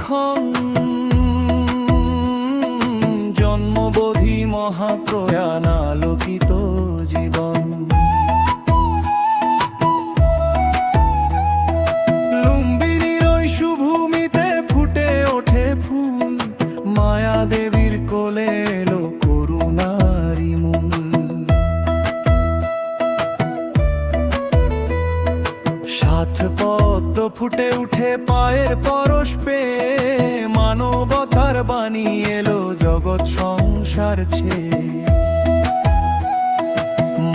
এখন জন্মবোধি মহাপ্রয়াণ আলোকিত জীবন। লুম্বিনীর ওই সুভূমিতে ফুটে ওঠে ফুল, মায়া দেবীর কোলে এলো করুণারি মূল। সাত পদ্ম ফুটে উঠে পায়ের পরশ পেয়ে, মানবতার বাণী এলো জগৎ সংসার ছেয়ে।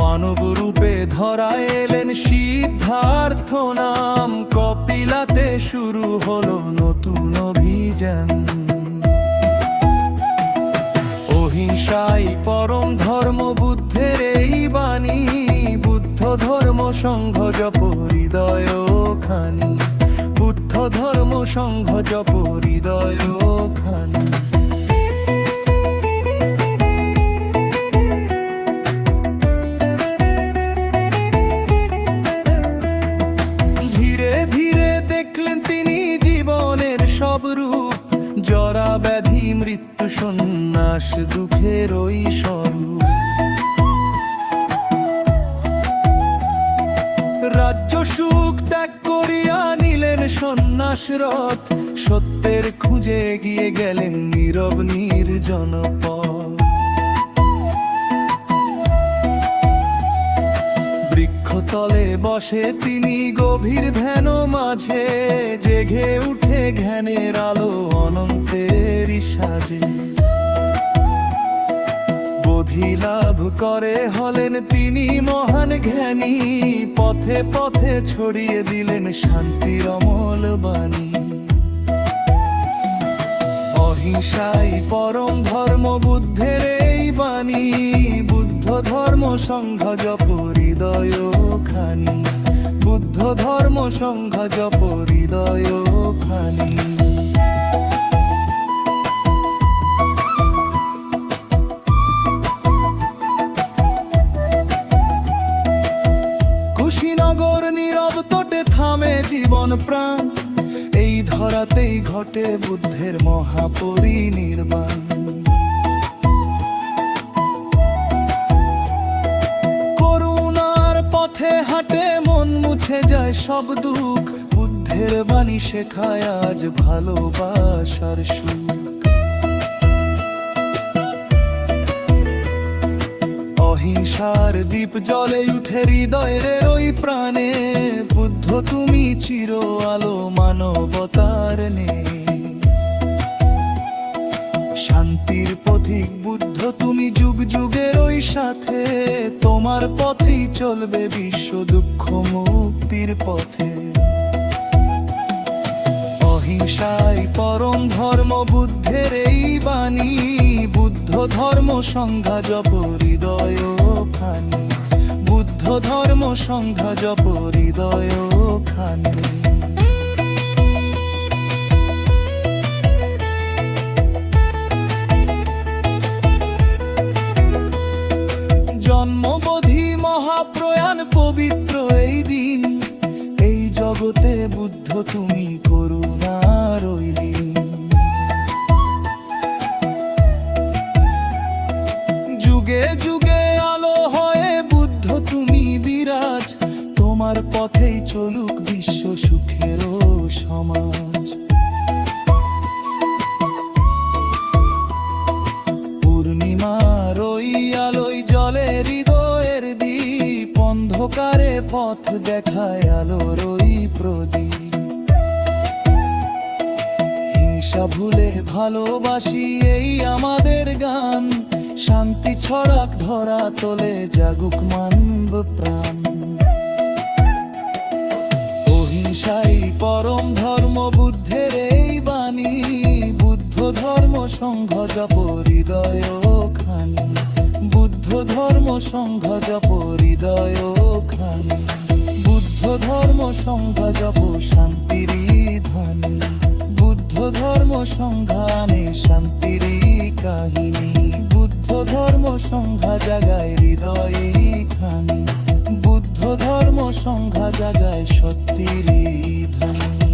মানব রূপে ধরা এলেন সিদ্ধার্থ নাম, কপিলাতে শুরু হলো নতুন অভিযান। অহিংসাই পরম ধর্ম বুদ্ধের এই বাণী, বুদ্ধ ধর্ম সংঘ জপ হৃদয় খানি, বুদ্ধ ধর্ম সংঘ জপ হৃদয় খানি। ধীরে ধীরে দেখলেন তিনি জীবনের সব রূপ, জরা ব্যাধি মৃত্যু সন্ন্যাস দুঃখের ওই স্বরূপ। রাজ্য সুখ ত্যাগ করিয়া নিলেন সন্ন্যাস রথ, সত্যের খুঁজে গিয়ে গেলেন নীরব নির্জন পথ। বৃক্ষতলে বসে তিনি গভীর ধ্যান মাঝে, জেগে উঠে জ্ঞানের আলো অনন্তের সাজে। বোধি লাভ করে হলেন তিনি মহান জ্ঞানী, পথে পথে ছড়িয়ে দিলেন শান্তির অমল বাণী। অহিংসাই পরম ধর্ম বুদ্ধের এই বাণী, বুদ্ধ ধর্ম সংঘ জপ হৃদয় খানি, বুদ্ধ ধর্ম সংঘ জপ হৃদয় খানি। কুশীনগর নীরব তটে থামে জীবন প্রাণ, এই ধরাতেই ঘটে বুদ্ধের মহাপরিনির্বাণ। করুণার পথে হাঁটে মন মুছে যায় সব দুঃখ, বুদ্ধের বাণী শেখায় আজ ভালোবাসার সুখ। অহিংসার দীপ জ্বলে উঠে হৃদয়ের ওই প্রাণে, বুদ্ধ তুমি চির আলো মানবতার নে। শান্তির পথিক বুদ্ধ তুমি যুগ যুগের ওই সাথে, তোমার পথেই চলবে বিশ্ব দুঃখ মুক্তির পথে। অহিংসাই পরম ধর্ম বুদ্ধের এই বাণী, বুদ্ধ ধর্ম সংঘা জপ হৃদয় খানি, বুদ্ধ ধর্ম সংঘা জপ হৃদয় খানি। জন্মবোধি মহাপ্রয়াণ পবিত্র এই দিন, এই জগতে বুদ্ধ তুমি করুণা রইলি। যুগে যুগে আলো হয়ে বুদ্ধ তুমি বিরাজ, তোমার পথেই চলুক বিশ্ব সুখের সমাজ। পূর্ণিমার ওই আলোয় জলে হৃদয়ের দীপ, অন্ধকারে পথ দেখায় আলোর ওই প্রদীপ। হিংসা ভুলে ভালোবাসি এই আমাদের গান, শান্তি ছড়াক ধরা তোলে জাগুক মানব প্রাণ। অহিংসাই পরম ধর্ম বুদ্ধের এই বাণী, বুদ্ধ ধর্ম সংঘ জপ হৃদয় খানি, বুদ্ধ ধর্ম সংঘ জপ হৃদয় খানি, বুদ্ধ ধর্ম সংঘ জপ শান্তির ধ্বনি, বুদ্ধ ধর্ম সংঘানে শান্তির কাহিনী। বুদ্ধ ধর্ম সংঘা জাগায় হৃদয়ে খানি, বুদ্ধ ধর্ম সংঘা জাগায় সত্যির ধ্বনি।